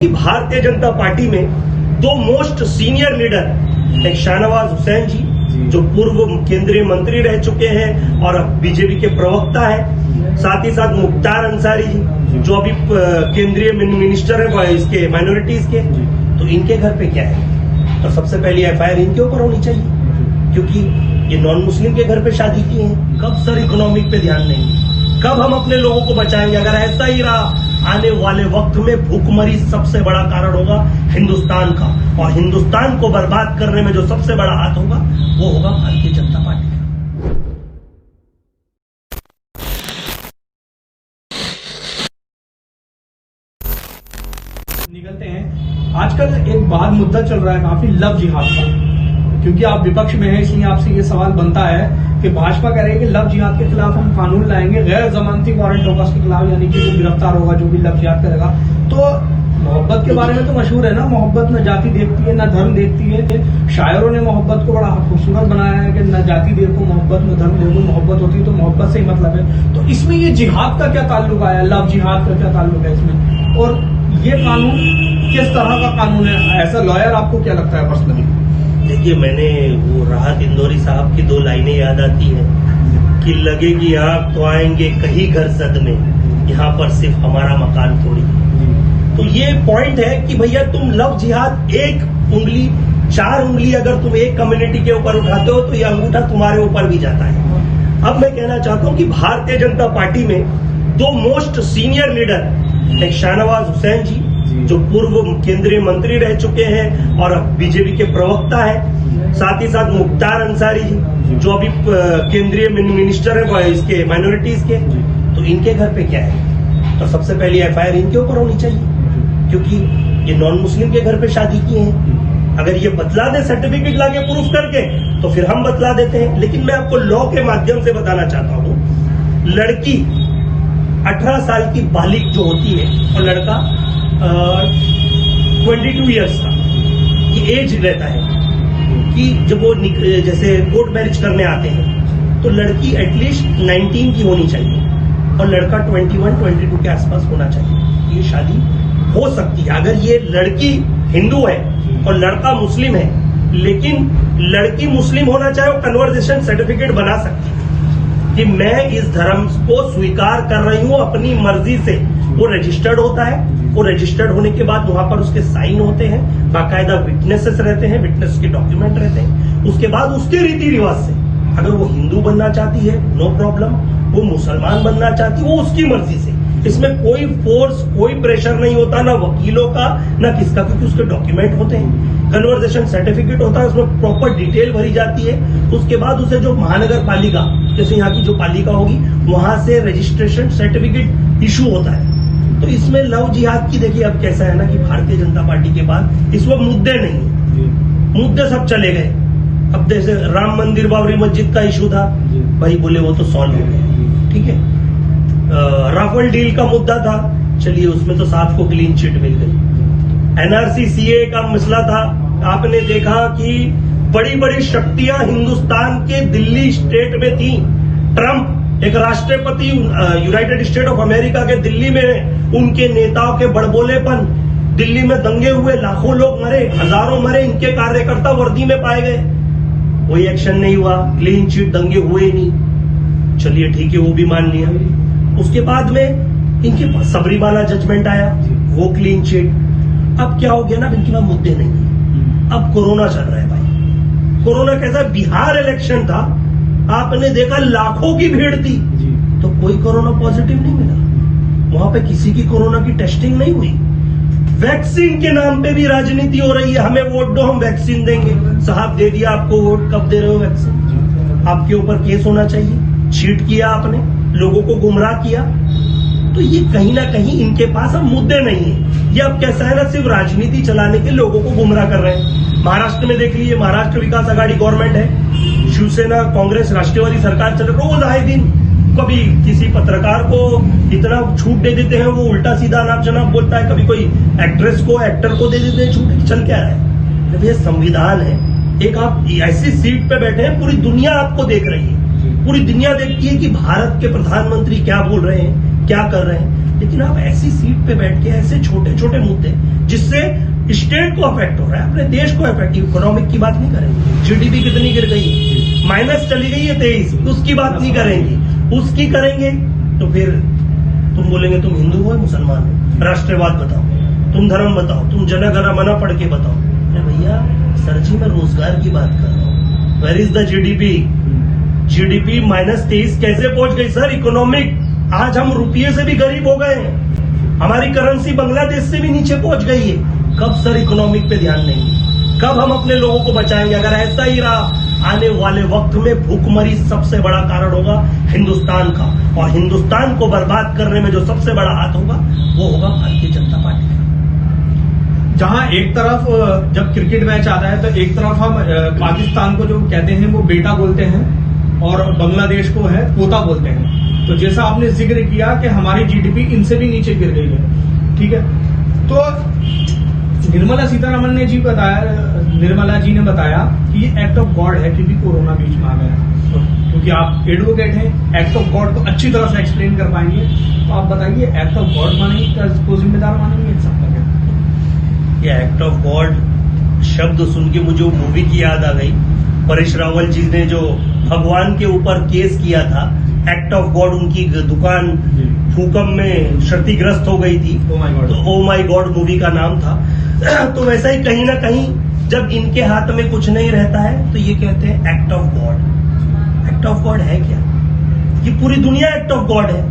Bharatiya Janata party में दो most senior leader, एक शाहनवाज हुसैन जी जो पूर्व केंद्रीय मंत्री रह चुके हैं और अब बीजेपी के प्रवक्ता है, साथ ही साथ मुख्तार अंसारी जी जो अभी केंद्रीय मिनिस्टर है इसके माइनॉरिटीज के। तो इनके घर पे क्या है, तो सबसे पहले एफआईआर इनके ऊपर होनी चाहिए, क्योंकि ये नॉन मुस्लिम के घर पे शादी की है। कब सर इकोनॉमिक पे ध्यान नहीं, कब हम अपने लोगों को बचाएंगे? अगर ऐसा ही रहा आने वाले वक्त में भूखमरी सबसे बड़ा कारण होगा हिंदुस्तान का, और हिंदुस्तान को बर्बाद करने में जो सबसे बड़ा हाथ होगा वो होगा भारतीय जनता पार्टी का। निकलते हैं, आजकल एक बात मुद्दा चल रहा है काफी लव जिहाद का, क्योंकि आप विपक्ष में हैं इसलिए आपसे ये सवाल बनता है कि भाजपा कह रही है कि लव जिहाद के खिलाफ हम कानून लाएंगे, गैर जमानती वारंट होगा उसके खिलाफ, यानी कि जो गिरफ्तार होगा जो भी लव जिहाद करेगा। तो मोहब्बत के बारे में तो मशहूर है ना, मोहब्बत न जाति देखती है न धर्म देखती है। शायरों ने मोहब्बत को बड़ा खूबसूरत बनाया है कि न जाति देखो मोहब्बत, न धर्म देखो मोहब्बत, होती है तो मोहब्बत से ही मतलब है। तो इसमें ये जिहाद का क्या ताल्लुक आया, लव जिहाद का क्या ताल्लुक है इसमें, और ये कानून किस तरह का कानून है? ऐसा लॉयर आपको क्या लगता है पर्सनली? देखिए, मैंने वो राहत इंदौरी साहब की दो लाइनें याद आती हैं कि लगेगी आग तो आएंगे कहीं घर सद में, यहाँ पर सिर्फ हमारा मकान थोड़ी। तो ये पॉइंट है कि भैया तुम लव जिहाद एक उंगली, चार उंगली अगर तुम एक कम्युनिटी के ऊपर उठाते हो तो ये अंगूठा तुम्हारे ऊपर भी जाता है। अब मैं कहना चाहता हूँ कि भारतीय जनता पार्टी में दो मोस्ट सीनियर लीडर, एक शाहनवाज हुसैन जी जो पूर्व केंद्रीय मंत्री रह चुके हैं और अब बीजेपी के प्रवक्ता है, साथ ही साथ मुख्तार अंसारी जी जो अभी केंद्रीय मिनिस्टर है इसके माइनॉरिटीज के। तो इनके घर पे क्या है, तो सबसे पहले एफआईआर इनके ऊपर होनी चाहिए, क्योंकि ये नॉन मुस्लिम के घर पे शादी की है। अगर ये बतला दे सर्टिफिकेट लाके प्रूफ करके तो फिर हम बतला देते हैं, लेकिन मैं आपको लॉ के माध्यम से बताना चाहता हूँ, लड़की 18 साल की बालिग जो होती है और लड़का 22 ईयर्स का ये एज रहता है कि जब वो जैसे कोर्ट मैरिज करने आते हैं तो लड़की एटलीस्ट 19 की होनी चाहिए और लड़का 21-22 के आसपास होना चाहिए। ये शादी हो सकती है अगर ये लड़की हिंदू है और लड़का मुस्लिम है, लेकिन लड़की मुस्लिम होना चाहे वो कन्वर्सेशन सर्टिफिकेट बना सकती है कि मैं इस धर्म को स्वीकार कर रही हूं अपनी मर्जी से। वो रजिस्टर्ड होता है, वो रजिस्टर्ड होने के बाद वहां पर उसके साइन होते हैं, बाकायदा विटनेसेस रहते हैं, विटनेस के डॉक्यूमेंट रहते हैं। उसके बाद उसके रीति रिवाज से अगर वो हिंदू बनना चाहती है नो प्रॉब्लम, वो मुसलमान बनना चाहती है वो उसकी मर्जी से। इसमें कोई फोर्स, कोई प्रेशर नहीं होता, ना वकीलों का ना किसका, क्योंकि उसके डॉक्यूमेंट होते हैं, कन्वर्सेशन सर्टिफिकेट होता है, उसमें प्रॉपर डिटेल भरी जाती है। उसके बाद उसे जो महानगर पालिका, जैसे यहाँ की जो पालिका होगी, वहां से रजिस्ट्रेशन सर्टिफिकेट इशू होता है। तो इसमें लव जिहाद की देखिए अब कैसा है ना कि भारतीय जनता पार्टी के पास इस वक्त मुद्दे नहीं है, मुद्दे सब चले गए। अब जैसे राम मंदिर बाबरी मस्जिद का इशू था, भाई बोले वो तो सॉल्व हो गया, ठीक है। राफेल डील का मुद्दा था, चलिए उसमें तो साफ को क्लीन चिट मिल गई। एनआरसी सीए का मसला था, आपने देखा कि बड़ी बड़ी शक्तियां हिंदुस्तान के दिल्ली स्टेट में थी। ट्रंप एक राष्ट्रपति यूनाइटेड स्टेट ऑफ अमेरिका के दिल्ली में, उनके नेताओं के बड़बोलेपन, दिल्ली में दंगे हुए, लाखों लोग मरे, हजारों मरे, इनके कार्यकर्ता वर्दी में पाए गए, कोई एक्शन नहीं हुआ, क्लीन चिट, दंगे हुए ही नहीं। चलिए ठीक है, वो भी मान लिया। उसके बाद में इनके सबरीमाला जजमेंट आया, वो क्लीन चिट। अब क्या हो गया ना, इनके पास मुद्दे नहीं है। अब कोरोना चल रहा है भाई, कोरोना कैसा, बिहार इलेक्शन था, आपने देखा लाखों की भीड़ थी, तो कोई कोरोना पॉजिटिव नहीं मिला, वहां पे किसी की कोरोना की टेस्टिंग नहीं हुई। वैक्सीन के नाम पे भी राजनीति हो रही है, हमें वोट दो हम वैक्सीन देंगे। साहब दे दिया आपको वोट, कब दे रहे हो वैक्सीन? आपके ऊपर केस होना चाहिए, चीट किया आपने, लोगों को गुमराह किया। तो ये कहीं ना कहीं इनके पास अब मुद्दे नहीं है, ये अब कैसा है ना, सिर्फ राजनीति चलाने के लोगों को गुमराह कर रहे हैं। महाराष्ट्र में देख लीजिए, महाराष्ट्र विकास आघाड़ी गवर्नमेंट है, शिवसेना कांग्रेस राष्ट्रवादी सरकार चल, रोज आए दिन कभी किसी पत्रकार को इतना छूट दे देते हैं, वो उल्टा सीधा नाम जनाब बोलता है, कभी कोई एक्ट्रेस को, एक्टर को दे देते हैं छूट। चल क्या रहा है? जब ये संविधान है, एक आप ऐसी सीट पे बैठे हैं, पूरी दुनिया आपको देख रही है, पूरी दुनिया देखती है कि भारत के प्रधानमंत्री क्या बोल रहे हैं, क्या कर रहे हैं, लेकिन आप ऐसी सीट पे बैठ के ऐसे छोटे छोटे मुद्दे जिससे स्टेट को अफेक्ट हो रहा है, अपने देश को अफेक्ट, इकोनॉमिक की बात नहीं करेंगे। जीडीपी कितनी गिर गई, माइनस चली गई है 23, उसकी बात नहीं करेंगे। उसकी करेंगे तो फिर तुम बोलेंगे तुम हिंदू हो मुसलमान हो, राष्ट्रवाद बताओ, तुम धर्म बताओ, तुम जनगण मना पढ़ के बताओ। अरे भैया सर जी मैं रोजगार की बात कर रहा हूँ। Where is the GDP? GDP -23 कैसे पहुंच गई सर? इकोनॉमिक, आज हम रुपये से भी गरीब हो गए हैं, हमारी करेंसी बांग्लादेश से भी नीचे पहुंच गई है। कब सर इकोनॉमिक पे ध्यान देंगे? कब हम अपने लोगों को बचाएंगे? अगर ऐसा ही रहा आने वाले वक्त में भूखमरी सबसे बड़ा कारण होगा हिंदुस्तान का, और हिंदुस्तान को बर्बाद करने में जो सबसे बड़ा हाथ होगा वो होगा भारतीय जनता पार्टी का। जहां एक तरफ जब क्रिकेट मैच आता है तो एक तरफ हम पाकिस्तान को जो कहते हैं वो बेटा बोलते हैं और बांग्लादेश को है पोता बोलते हैं। तो जैसा आपने जिक्र किया कि हमारी जीडीपी इनसे भी नीचे गिर गई है, ठीक है, तो निर्मला सीतारमण ने निर्मला जी ने बताया कि ये एक्ट ऑफ गॉड है क्योंकि कोरोना बीच में आ गया है। क्योंकि आप एडवोकेट हैं, एक्ट ऑफ गॉड को अच्छी तरह से एक्सप्लेन कर पाएंगे, तो आप बताइए एक्ट ऑफ गॉड मानेंगे, को जिम्मेदार मानेंगे इन सबका? ये एक्ट ऑफ गॉड शब्द सुन के मुझे मूवी की याद आ गई। परेश रावल जी ने जो भगवान के ऊपर केस किया था, एक्ट ऑफ गॉड, उनकी दुकान भूकंप में क्षतिग्रस्त हो गई थी, तो ओ माई गॉड मूवी का नाम था। तो वैसा ही कहीं ना कहीं जब इनके हाथ में कुछ नहीं रहता है तो ये कहते हैं act of God. Act of God है क्या? ये पूरी दुनिया एक्ट ऑफ गॉड है।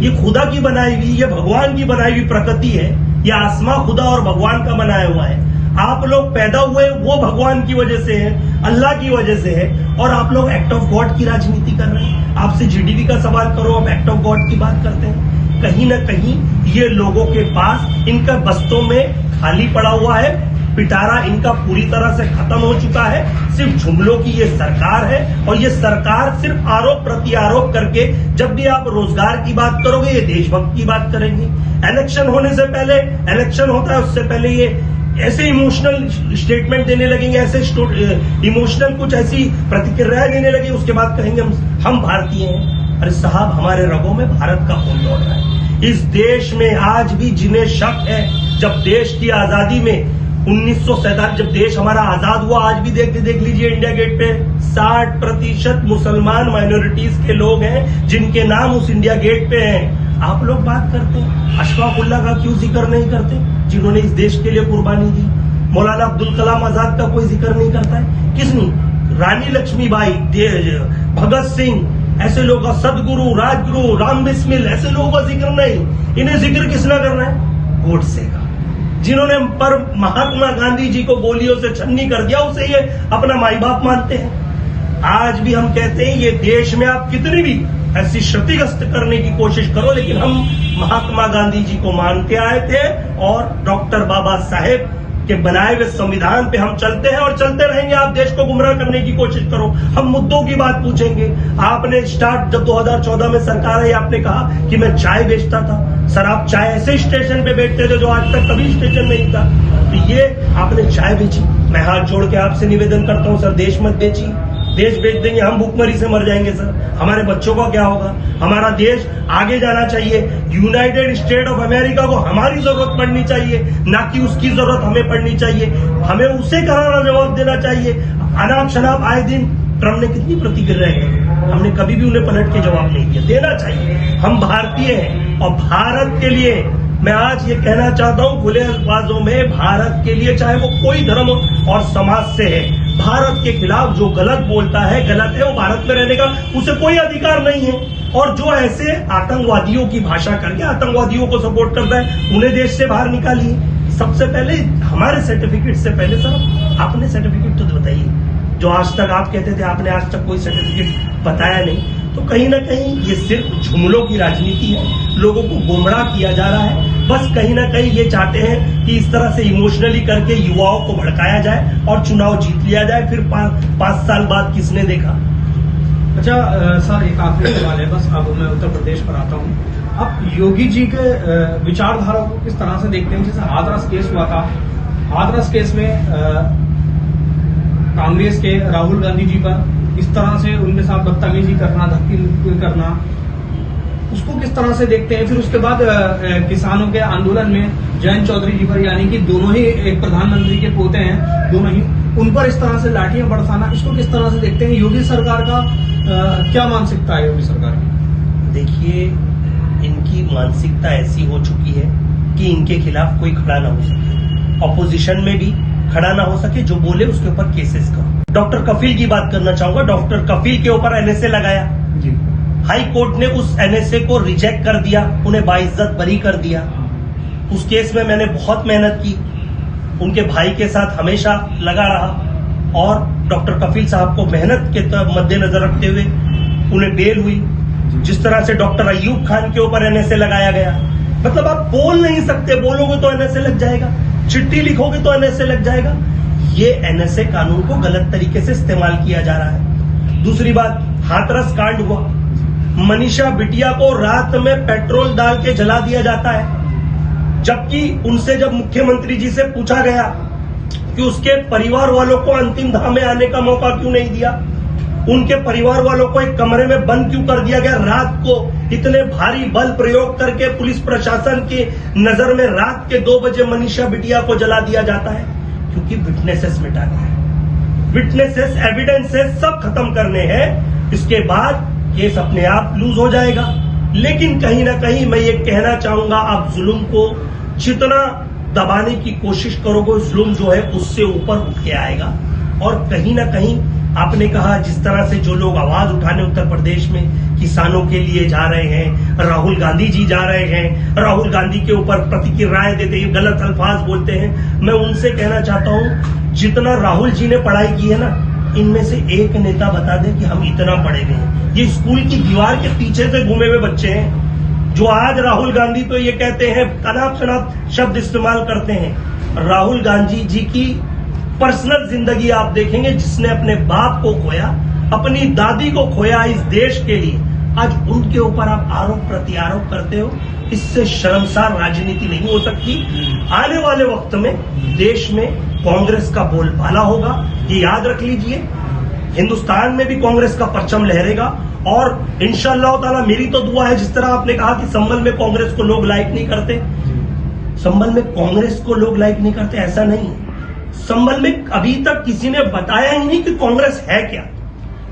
ये खुदा की बनाई हुई, ये भगवान की बनाई हुई प्रकृति है। ये आसमां खुदा और भगवान का बनाया हुआ है। आप लोग पैदा हुए वो भगवान की वजह से है, अल्लाह की वजह से है, और आप लोग एक्ट ऑफ गॉड की राजनीति कर रहे हैं। आपसे जीडीपी का सवाल करो, आप एक्ट ऑफ गॉड की बात करते हैं। कहीं ना कहीं ये लोगों के पास इनका बस्तों में खाली पड़ा हुआ है, पिटारा इनका पूरी तरह से खत्म हो चुका है। सिर्फ जुमलों की ये सरकार है, और ये सरकार सिर्फ आरोप प्रति आरोप करके, जब भी आप रोजगार की बात करोगे ये देशभक्त की बात करेंगे। इलेक्शन होने से पहले, इलेक्शन होता है उससे पहले ये ऐसे इमोशनल स्टेटमेंट देने लगेंगे, ऐसे इमोशनल कुछ ऐसी प्रतिक्रियाएं देने लगे, उसके बाद कहेंगे हम भारतीय हैं। अरे साहब, हमारे रगों में भारत का खून दौड़ रहा है। इस देश में आज भी जिन्हें शक है, जब देश की आजादी में 1947 जब देश हमारा आजाद हुआ, आज भी देख लीजिए इंडिया गेट पे 60% मुसलमान माइनॉरिटीज के लोग हैं जिनके नाम उस इंडिया गेट पे हैं। आप लोग बात करते हैं अशफाकुल्लाह का क्यों जिक्र नहीं करते, जिन्होंने इस देश के लिए कुर्बानी दी? मौलाना अब्दुल कलाम आजाद का कोई जिक्र नहीं करता है? किसने? रानी लक्ष्मीबाई, भगत सिंह, ऐसे लोगों का, सदगुरु, राजगुरु, राम बिस्मिल, ऐसे लोगों का जिक्र नहीं। इन्हें जिक्र किसने करना है? गोडसे का, जिन्होंने पर महात्मा गांधी जी को गोलियों से छन्नी कर दिया, उसे ये अपना माई बाप मानते हैं। आज भी हम कहते हैं ये देश में आप कितनी भी ऐसी क्षतिग्रस्त करने की कोशिश करो, लेकिन हम महात्मा गांधी जी को मान के आए थे, और डॉक्टर बाबा साहेब के बनाए हुए संविधान पे हम चलते हैं और चलते रहेंगे। आप देश को गुमराह करने की कोशिश करो, हम मुद्दों की बात पूछेंगे। आपने स्टार्ट जब 2014 में सरकार आई, आपने कहा कि मैं चाय बेचता था। सर, आप चाय ऐसे स्टेशन पे बेचते थे जो आज तक कभी स्टेशन नहीं था, तो ये आपने चाय बेची। मैं हाथ जोड़ के आपसे निवेदन करता हूं, सर देश मत बेची। देश बेच देंगे हम भूखमरी से मर जाएंगे सर, हमारे बच्चों का क्या होगा? हमारा देश आगे जाना चाहिए। यूनाइटेड स्टेट ऑफ अमेरिका को हमारी जरूरत पड़नी चाहिए, ना कि उसकी जरूरत हमें पड़नी चाहिए। हमें उसे करारा जवाब देना चाहिए। अनाप शनाप आए दिन ट्रम्प ने कितनी प्रतिक्रिया है, हमने कभी भी उन्हें पलट के जवाब नहीं दिया। देना चाहिए। हम भारतीय हैं, और भारत के लिए मैं आज ये कहना चाहता हूं खुले अल्फाजों में, भारत के लिए, चाहे वो कोई धर्म और समाज से है, भारत के खिलाफ जो गलत बोलता है, गलत है, वो भारत में रहने का उसे कोई अधिकार नहीं है। और जो ऐसे आतंकवादियों की भाषा करके आतंकवादियों को सपोर्ट करता है, उन्हें देश से बाहर निकालिए। सबसे पहले हमारे सर्टिफिकेट से पहले सर आपने सर्टिफिकेट तो बताइए, जो आज तक आप कहते थे आपने आज तक कोई सर्टिफिकेट बताया नहीं। तो कहीं ना कहीं ये सिर्फ जुमलों की राजनीति है, लोगों को गुमराह किया जा रहा है। बस कहीं ना कहीं ये चाहते हैं कि इस तरह से इमोशनली करके युवाओं को भड़काया जाए और चुनाव जीत लिया जाए, फिर 5 साल बाद किसने देखा। अच्छा सर, एक आखिरी सवाल है बस, अब मैं उत्तर प्रदेश पर आता हूँ। आप योगी जी के विचारधारा को किस तरह से देखते हैं? जैसे हाथरस केस हुआ था, हाथरस केस में कांग्रेस के राहुल गांधी जी पर इस तरह से उनके साथ बदतमीजी करना, धक्की करना, उसको किस तरह से देखते हैं? फिर उसके बाद किसानों के आंदोलन में जयंत चौधरी जी पर, यानी कि दोनों ही एक प्रधानमंत्री के पोते हैं, दोनों ही, उन पर इस तरह से लाठियां बरसाना, इसको किस तरह से देखते हैं? योगी सरकार का क्या मानसिकता है योगी सरकार की? देखिए, इनकी मानसिकता ऐसी हो चुकी है कि इनके खिलाफ कोई खड़ा ना हो सके, ऑपोजिशन में भी खड़ा ना हो सके, जो बोले उसके ऊपर केसेस करो। डॉक्टर कफील की बात करना चाहूंगा। डॉक्टर कफील के ऊपर एनएसए लगाया जी। हाई कोर्ट ने उस एनएसए को रिजेक्ट कर दिया, उन्हें बाइज्जत बरी कर दिया। उस केस में मैंने बहुत मेहनत की, उनके भाई के साथ हमेशा लगा रहा और डॉक्टर कफील साहब को मेहनत के मद्देनजर रखते हुए उन्हें बेल हुई। जिस तरह से डॉक्टर अयूब खान के ऊपर एनएसए लगाया गया, मतलब आप बोल नहीं सकते, बोलोगे तो एनएसए लग जाएगा, चिट्ठी लिखोगे तो एनएसए लग जाएगा। ये एनएसए कानून को गलत तरीके से इस्तेमाल किया जा रहा है। दूसरी बात, हाथरस कांड हुआ, मनीषा बिटिया को रात में पेट्रोल डाल के जला दिया जाता है, जबकि उनसे जब मुख्यमंत्री जी से पूछा गया कि उसके परिवार वालों को अंतिम धाम में आने का मौका क्यों नहीं दिया, उनके परिवार वालों को एक कमरे में बंद क्यों कर दिया गया, रात को इतने भारी बल प्रयोग करके पुलिस प्रशासन की नजर में रात के 2 बजे मनीषा बिटिया को जला दिया जाता है, क्योंकि विटनेसेस मिटाने हैं, विटनेसेस, एविडेंसेस सब खत्म करने हैं। इसके बाद केस अपने आप लूज हो जाएगा। लेकिन कहीं ना कहीं मैं ये कहना चाहूंगा, आप जुल्म को जितना दबाने की कोशिश करोगे, जुल्म जो है उससे ऊपर उठ के आएगा। और कहीं ना कहीं आपने कहा, जिस तरह से जो लोग आवाज उठाने उत्तर प्रदेश में किसानों के लिए जा रहे हैं, राहुल गांधी जी जा रहे हैं, राहुल गांधी के ऊपर प्रतिक्रियाएं देते हैं, गलत अल्फाज बोलते हैं, मैं उनसे कहना चाहता हूं, जितना राहुल जी ने पढ़ाई की है ना, इनमें से एक नेता बता दें कि हम इतना पढ़े हुए हैं। ये स्कूल की दीवार के पीछे से घूमे हुए बच्चे हैं, जो आज राहुल गांधी तो ये कहते हैं, अनाप शनाप शब्द इस्तेमाल करते हैं। राहुल गांधी जी की पर्सनल जिंदगी आप देखेंगे, जिसने अपने बाप को खोया, अपनी दादी को खोया इस देश के लिए, आज उनके ऊपर आप आरोप प्रत्यारोप करते हो। इससे शर्मसार राजनीति नहीं हो सकती। आने वाले वक्त में देश में कांग्रेस का बोलबाला होगा, ये याद रख लीजिए। हिंदुस्तान में भी कांग्रेस का परचम लहरेगा और इंशाअल्लाह ताला मेरी तो दुआ है, जिस तरह आपने कहा कि संभल में कांग्रेस को लोग लाइक नहीं करते, संभल में कांग्रेस को लोग लाइक नहीं करते, ऐसा नहीं। संभल में अभी तक किसी ने बताया ही नहीं कि कांग्रेस है क्या,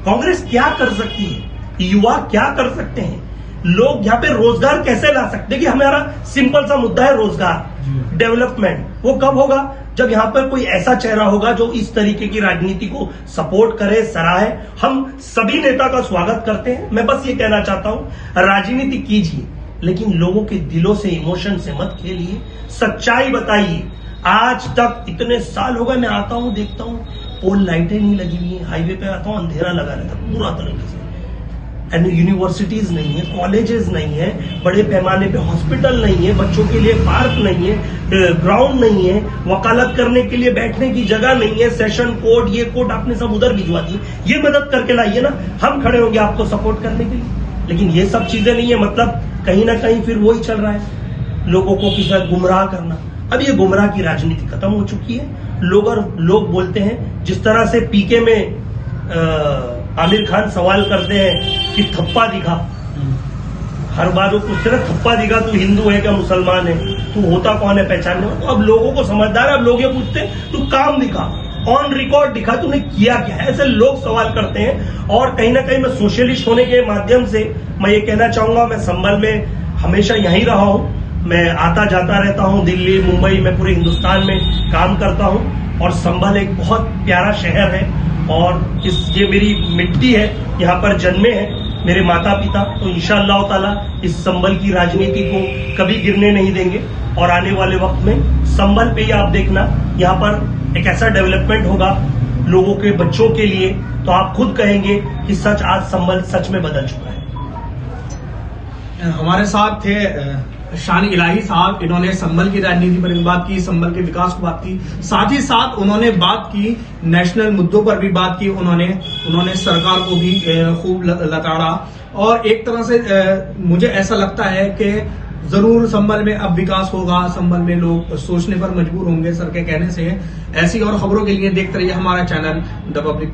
कांग्रेस क्या कर सकती है, युवा क्या कर सकते हैं, लोग यहाँ पे रोजगार कैसे ला सकते हैं। कि हमारा सिंपल सा मुद्दा है रोजगार, डेवलपमेंट। वो कब होगा? जब यहाँ पर कोई ऐसा चेहरा होगा जो इस तरीके की राजनीति को सपोर्ट करे, सराहे। हम सभी नेता का स्वागत करते हैं। मैं बस ये कहना चाहता हूं, राजनीति कीजिए, लेकिन लोगों के दिलों से, इमोशन से मत खेलिए, सच्चाई बताइए। आज तक इतने साल हो गए, मैं आता हूं, देखता हूं, पोल लाइटें नहीं लगी हुई है, हाईवे पे आता हूं, अंधेरा लगा रहता है पूरा तरीके से। एंड यूनिवर्सिटीज नहीं है, कॉलेजेस नहीं है, बड़े पैमाने पे हॉस्पिटल नहीं है, बच्चों के लिए पार्क नहीं है, ग्राउंड नहीं है, वकालत करने के लिए बैठने की जगह नहीं है, सेशन कोर्ट, ये कोर्ट आपने सब उधर भिजवा दी। ये मदद करके लाइए ना, हम खड़े होंगे आपको सपोर्ट करने के लिए। लेकिन ये सब चीजें नहीं है, मतलब कहीं ना कहीं फिर वही चल रहा है, लोगों को किसी तरह गुमराह करना। अब ये गुमराह की राजनीति खत्म हो चुकी है। लोग बोलते हैं, जिस तरह से पीके में आमिर खान सवाल करते हैं कि थप्पा दिखा, हर बार वो पूछते ना, थप्पा दिखा, तू हिंदू है क्या मुसलमान है, तू होता कौन है पहचानने में। तो अब लोगों को समझदार है, अब लोग ये पूछते हैं तू काम दिखा, ऑन रिकॉर्ड दिखा, तूने किया क्या है, ऐसे लोग सवाल करते हैं। और कहीं ना कहीं मैं सोशलिस्ट होने के माध्यम से मैं ये कहना चाहूंगा, मैं संभल में हमेशा यहीं रहा हूं, मैं आता जाता रहता हूं, दिल्ली, मुंबई, मैं पूरे हिंदुस्तान में काम करता हूं। और संभल एक बहुत प्यारा शहर है और ये मेरी मिट्टी है, यहाँ पर जन्मे हैं मेरे माता पिता। तो इंशाअल्लाह ताला इस संभल की राजनीति को कभी गिरने नहीं देंगे। और आने वाले वक्त में संभल पे ही आप देखना, यहाँ पर एक ऐसा डेवलपमेंट होगा लोगों के, बच्चों के लिए, तो आप खुद कहेंगे कि सच आज संभल सच में बदल चुका है। हमारे साथ थे शान इलाही साहब, इन्होंने संभल की राजनीति पर बात की, संभल के विकास को बात की, साथ ही साथ उन्होंने बात की नेशनल मुद्दों पर भी बात की। उन्होंने सरकार को भी खूब लताड़ा। और एक तरह से मुझे ऐसा लगता है कि जरूर संभल में अब विकास होगा, संभल में लोग सोचने पर मजबूर होंगे सर के कहने से। ऐसी और खबरों के लिए देखते रहिए हमारा चैनल द पब्लिक।